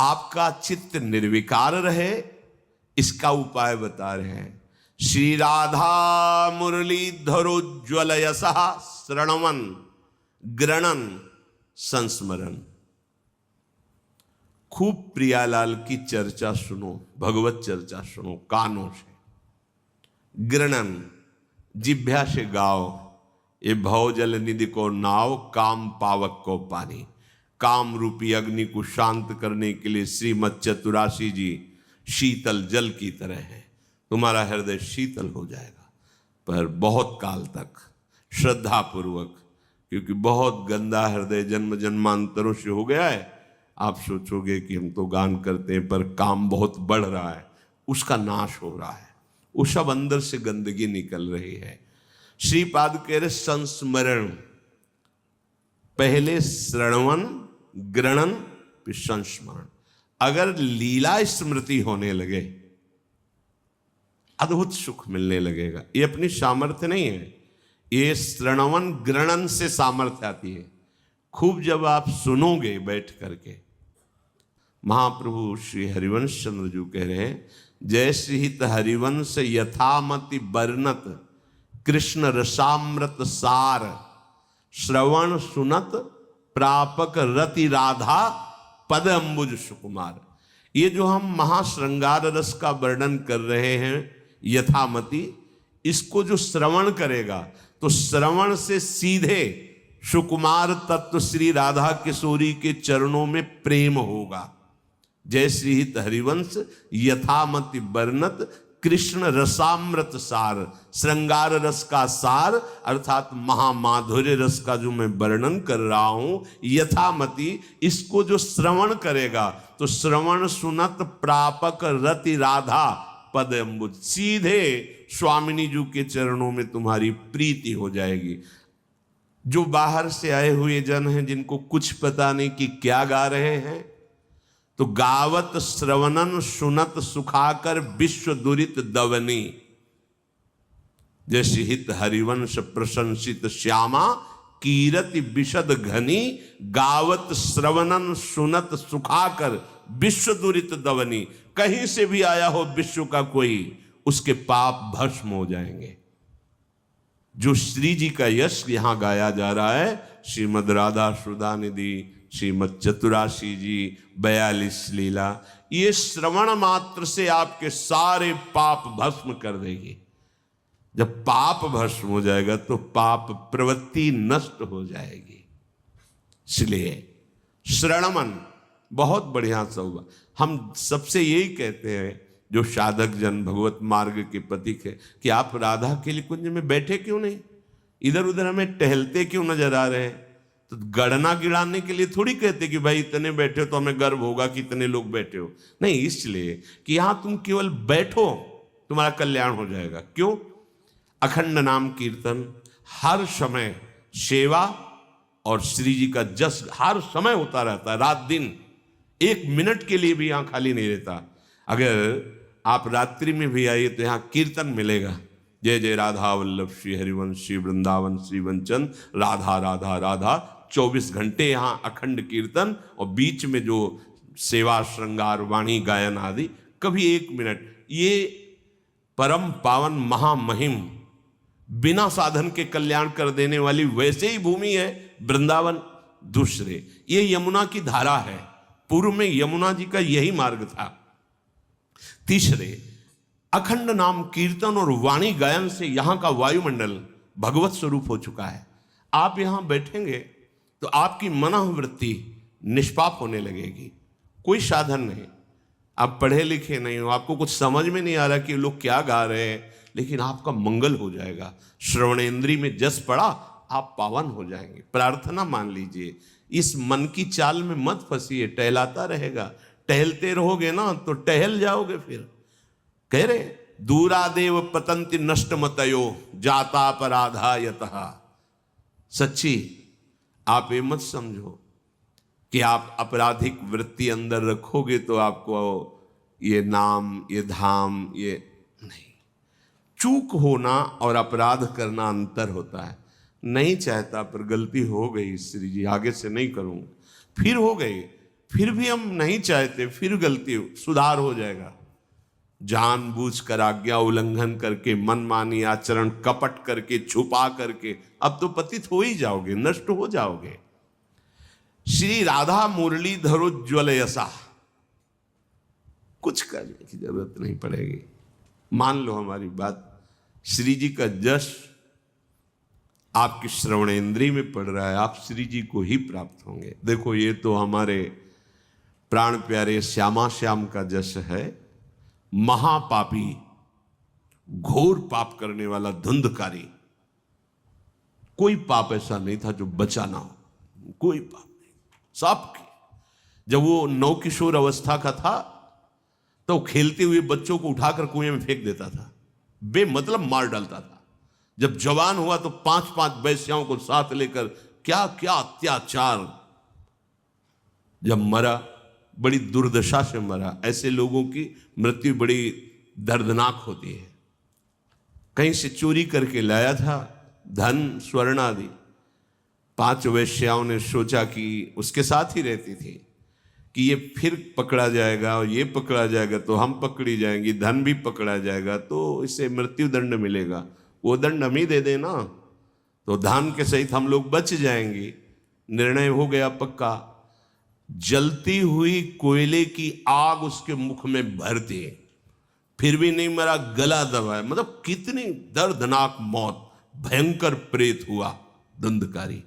आपका चित्त निर्विकार रहे, इसका उपाय बता रहे हैं। श्री राधा मुरलीधरोज्ज्वल यशः श्रणवन ग्रणन संस्मरण। खूब प्रियालाल की चर्चा सुनो, भगवत चर्चा सुनो कानों से। ग्रणन जिभ्या से गाओ, ये भवजल निधि को नाव, काम पावक को पानी। काम रूपी अग्नि को शांत करने के लिए श्रीमद चतुराशी जी शीतल जल की तरह है। तुम्हारा हृदय शीतल हो जाएगा, पर बहुत काल तक श्रद्धा पूर्वक, क्योंकि बहुत गंदा हृदय जन्म जन्मांतरों से हो गया है। आप सोचोगे कि हम तो गान करते हैं, पर काम बहुत बढ़ रहा है, उसका नाश हो रहा है, वो सब अंदर से गंदगी निकल रही है। श्रीपाद कह रहे संस्मरण, पहले श्रवण ग्रहण फिर संस्मरण। अगर लीला स्मृति होने लगे, अद्भुत सुख मिलने लगेगा। ये अपनी सामर्थ्य नहीं है, ये श्रवण ग्रहण से सामर्थ्य आती है। खूब जब आप सुनोगे बैठ करके, महाप्रभु श्री हरिवंश चंद्र जी कह रहे हैं, जय श्रीहित हरिवंश यथामति बरनत कृष्ण रसामृत सार, श्रवण सुनत प्रापक रति राधा पद अंबुज सुकुमार। ये जो हम महाश्रृंगार रस का वर्णन कर रहे हैं यथामति, इसको जो श्रवण करेगा तो श्रवण से सीधे सुकुमार तत्व श्री राधा किशोरी के चरणों में प्रेम होगा। जय श्रीहित हरिवंश यथामति वर्णत कृष्ण रसामृत सार, श्रृंगार रस का सार अर्थात महामाधुर्य रस का जो मैं वर्णन कर रहा हूं यथामति, इसको जो श्रवण करेगा तो श्रवण सुनत प्रापक रति राधा पद अम्बुज, सीधे स्वामिनी जी के चरणों में तुम्हारी प्रीति हो जाएगी। जो बाहर से आए हुए जन हैं, जिनको कुछ पता नहीं कि क्या गा रहे हैं, तो गावत श्रवणन सुनत सुखाकर विश्व दुरित दवनी, जैसे हित हरिवंश प्रशंसित श्यामा कीरति विशद घनी, गावत श्रवणन सुनत सुखाकर विश्व दुरित दवनी। कहीं से भी आया हो विश्व का कोई, उसके पाप भस्म हो जाएंगे। जो श्री जी का यश यहां गाया जा रहा है, श्रीमद राधा सुधा निधि, श्रीमद चतुराशी जी, 42 लीला, ये श्रवण मात्र से आपके सारे पाप भस्म कर देगी। जब पाप भस्म हो जाएगा तो पाप प्रवृत्ति नष्ट हो जाएगी। इसलिए श्रवण बहुत बढ़िया सा हुआ। हम सबसे यही कहते हैं जो साधक जन भगवत मार्ग के पथिक है, कि आप राधा के लिए कुंज में बैठे क्यों नहीं, इधर उधर हमें टहलते क्यों नजर आ रहे हैं। तो गणना गिराने के लिए थोड़ी कहते कि भाई इतने बैठे हो तो हमें गर्व होगा कि इतने लोग बैठे हो, नहीं, इसलिए कि यहां तुम केवल बैठो, तुम्हारा कल्याण हो जाएगा। क्यों? अखंड नाम कीर्तन, हर समय सेवा और श्री जी का जस हर समय होता रहता है, रात दिन, एक मिनट के लिए भी यहां खाली नहीं रहता। अगर आप रात्रि में भी आइए तो यहाँ कीर्तन मिलेगा, जय जय राधा वल्लभ श्री हरिवंश श्री वृंदावन श्री वंचन राधा राधा राधा। 24 घंटे यहाँ अखंड कीर्तन, और बीच में जो सेवा श्रृंगार वाणी गायन आदि, कभी एक मिनट। ये परम पावन महामहिम बिना साधन के कल्याण कर देने वाली वैसे ही भूमि है वृंदावन। दूसरे, ये यमुना की धारा है, पूर्व में यमुना जी का यही मार्ग था। तीसरे, अखंड नाम कीर्तन और वाणी गायन से यहां का वायुमंडल भगवत स्वरूप हो चुका है। आप यहां बैठेंगे तो आपकी मनोवृत्ति निष्पाप होने लगेगी। कोई साधन नहीं, आप पढ़े लिखे नहीं हो, आपको कुछ समझ में नहीं आ रहा कि लोग क्या गा रहे हैं, लेकिन आपका मंगल हो जाएगा। श्रवणेन्द्रिय में जस पड़ा, आप पावन हो जाएंगे। प्रार्थना मान लीजिए, इस मन की चाल में मत फंसिए, टहलाता रहेगा। टहलते रहोगे ना तो टहल जाओगे। फिर कह रहे दूरादेव पतंति नष्ट मतयो जाता अपराधा यतः। सच्ची, आप ये मत समझो कि आप आपराधिक वृत्ति अंदर रखोगे तो आपको ये नाम, ये धाम, ये नहीं। चूक होना और अपराध करना अंतर होता है। नहीं चाहता पर गलती हो गई, श्री जी आगे से नहीं करूंगा, फिर हो गई, फिर भी हम नहीं चाहते, फिर गलती सुधार हो जाएगा। जानबूझकर आज्ञा उल्लंघन करके, मनमानी आचरण, कपट करके, छुपा करके, अब तो पतित हो ही जाओगे, नष्ट हो जाओगे। श्री राधा मुरलीधरोज्ज्वल यसा, कुछ करने की जरूरत नहीं पड़ेगी। मान लो हमारी बात, श्री जी का जश आपकी श्रवणेंद्रिय में पड़ रहा है, आप श्री जी को ही प्राप्त होंगे। देखो, ये तो हमारे प्राण प्यारे श्यामा श्याम का जश है। महापापी, घोर पाप करने वाला, धुंधकारी, कोई पाप ऐसा नहीं था जो बचा ना हो, कोई पाप नहीं, सब की। जब वो नौ किशोर अवस्था का था तो खेलते हुए बच्चों को उठाकर कुएं में फेंक देता था, बेमतलब मार डालता था। जब जवान हुआ तो 5-5 वैश्याओं को साथ लेकर क्या क्या अत्याचार। जब मरा, बड़ी दुर्दशा से मरा। ऐसे लोगों की मृत्यु बड़ी दर्दनाक होती है। कहीं से चोरी करके लाया था धन स्वर्ण आदि। 5 वैश्याओं ने सोचा कि उसके साथ ही रहती थी कि ये फिर पकड़ा जाएगा और ये पकड़ा जाएगा तो हम पकड़ी जाएंगी, धन भी पकड़ा जाएगा तो इसे मृत्यु दंड मिलेगा, वो दंड हम ही दे देना तो धन के सहित हम लोग बच जाएंगे। निर्णय हो गया पक्का। जलती हुई कोयले की आग उसके मुख में भर दी, फिर भी नहीं मरा, गला दबाया। मतलब कितनी दर्दनाक मौत, भयंकर प्रेत हुआ धुंधकारी।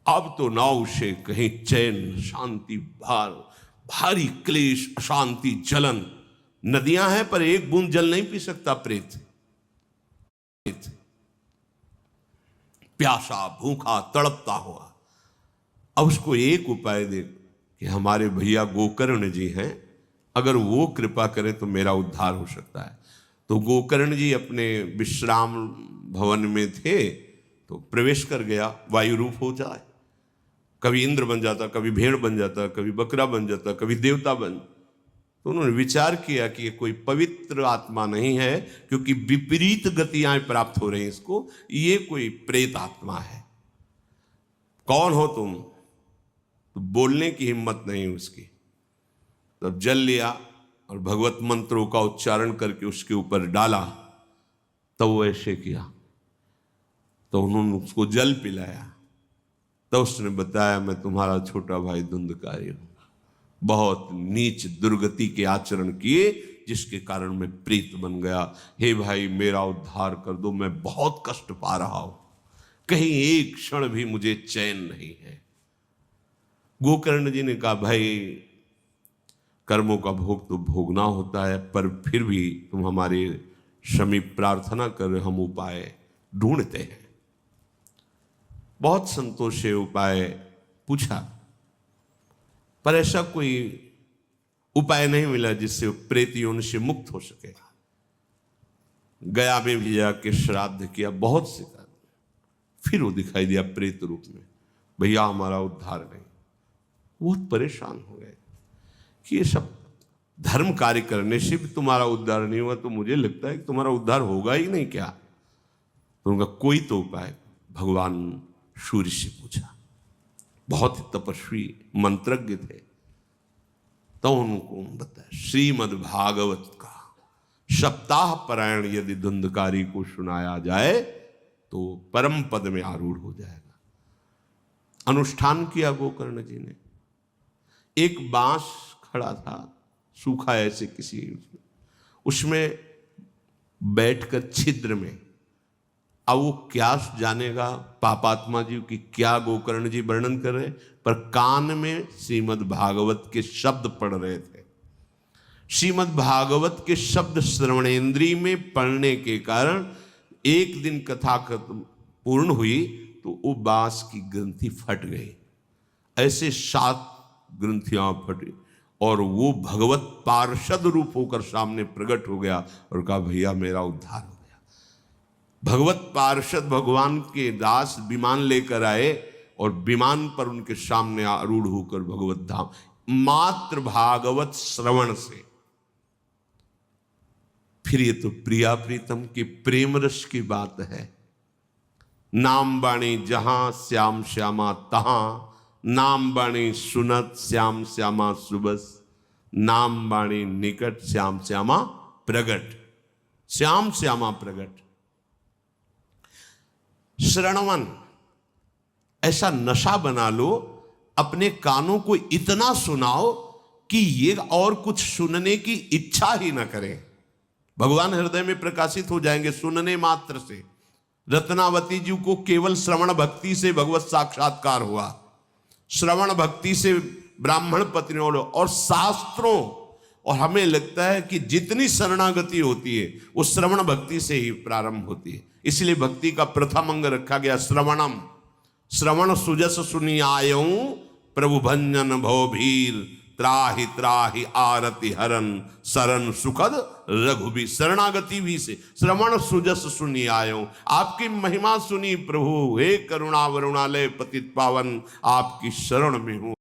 अब तो ना उसे कहीं चैन, शांति, भारी क्लेश, अशांति, जलन। नदियां हैं पर एक बूंद जल नहीं पी सकता प्रेत। प्यासा, भूखा, तड़पता हुआ। अब उसको एक उपाय दे कि हमारे भैया गोकर्ण जी हैं, अगर वो कृपा करें तो मेरा उद्धार हो सकता है। तो गोकर्ण जी अपने विश्राम भवन में थे तो प्रवेश कर गया, वायु रूप हो जाए। कभी इंद्र बन जाता, कभी भेड़ बन जाता, कभी बकरा बन जाता, कभी देवता बन। तो उन्होंने विचार किया कि ये कोई पवित्र आत्मा नहीं है, क्योंकि विपरीत गतियां प्राप्त हो रही हैं इसको, ये कोई प्रेत आत्मा है। कौन हो तुम? तो बोलने की हिम्मत नहीं उसकी। तब जल लिया और भगवत मंत्रों का उच्चारण करके उसके ऊपर डाला, तब वो ऐसे किया। तो उन्होंने उसको जल पिलाया। तो उसने बताया, मैं तुम्हारा छोटा भाई धुंधकारी हूं, बहुत नीच दुर्गति के आचरण किए जिसके कारण मैं प्रेत बन गया। हे भाई, मेरा उद्धार कर दो, मैं बहुत कष्ट पा रहा हूं, कहीं एक क्षण भी मुझे चैन नहीं है। गोकर्ण जी ने कहा, भाई कर्मों का भोग तो भोगना होता है, पर फिर भी तुम हमारे समीप प्रार्थना कर, हम उपाय ढूंढते हैं। बहुत संतोष से उपाय पूछा, पर ऐसा कोई उपाय नहीं मिला जिससे प्रेत योनि से मुक्त हो सके। गया में भी जाके श्राद्ध किया, बहुत से कर, फिर वो दिखाई दिया प्रेत रूप में। भैया हमारा उद्धार नहीं। बहुत परेशान हो गए कि ये सब धर्म कार्य करने से भी तुम्हारा उद्धार नहीं हुआ, तो मुझे लगता है कि तुम्हारा उद्धार होगा ही नहीं क्या। तो उनका कोई तो उपाय भगवान सूर्य से पूछा। बहुत ही तपस्वी मंत्रज्ञ थे। तो उनको बताया, श्रीमद् भागवत का सप्ताह पारायण यदि धुंधकारी को सुनाया जाए तो परम पद में आरूढ़ हो जाएगा। अनुष्ठान किया गोकर्ण जी ने। एक बांस खड़ा था सूखा ऐसे किसी, उसमें बैठकर छिद्र में, अब वो क्या जानेगा पापात्मा जी की क्या गोकर्ण जी वर्णन कर रहे, पर कान में श्रीमद् भागवत के शब्द पढ़ रहे थे। श्रीमद् भागवत के शब्द श्रवणेंद्रिय में पढ़ने के कारण एक दिन कथा पूर्ण हुई तो वो बांस की ग्रंथि फट गई। ऐसे 7 ग्रंथियां फटी और वो भगवत पार्षद रूप होकर सामने प्रकट हो गया और कहा, भैया मेरा उद्धार हो गया। भगवत पार्षद भगवान के दास विमान लेकर आए और विमान पर उनके सामने आरूढ़ होकर भगवत धाम, मात्र भागवत श्रवण से। फिर ये तो प्रिया प्रीतम की प्रेम रस की बात है। नाम बाणी जहां श्याम श्यामा तहां, नाम बाणी सुनत श्याम श्यामा सुबस, नाम बाणी निकट श्याम श्यामा प्रगट, श्याम श्यामा प्रगट। श्रवण ऐसा नशा बना लो, अपने कानों को इतना सुनाओ कि ये और कुछ सुनने की इच्छा ही न करें। भगवान हृदय में प्रकाशित हो जाएंगे सुनने मात्र से। रत्नावती जी को केवल श्रवण भक्ति से भगवत साक्षात्कार हुआ, श्रवण भक्ति से ब्राह्मण पत्नियों और शास्त्रों, और हमें लगता है कि जितनी शरणागति होती है वो श्रवण भक्ति से ही प्रारंभ होती है। इसलिए भक्ति का प्रथम अंग रखा गया श्रवणम। श्रवण सुजस सुनी आयऊं, प्रभु भंजन भवभीर, त्राहि त्राहि आरति हरन, शरण सुखद रघुबीर। शरणागति भी से श्रवण सुजस सुनी आयो, आपकी महिमा सुनी प्रभु, हे करुणा वरुणालय पतित पावन, आपकी शरण में हूं।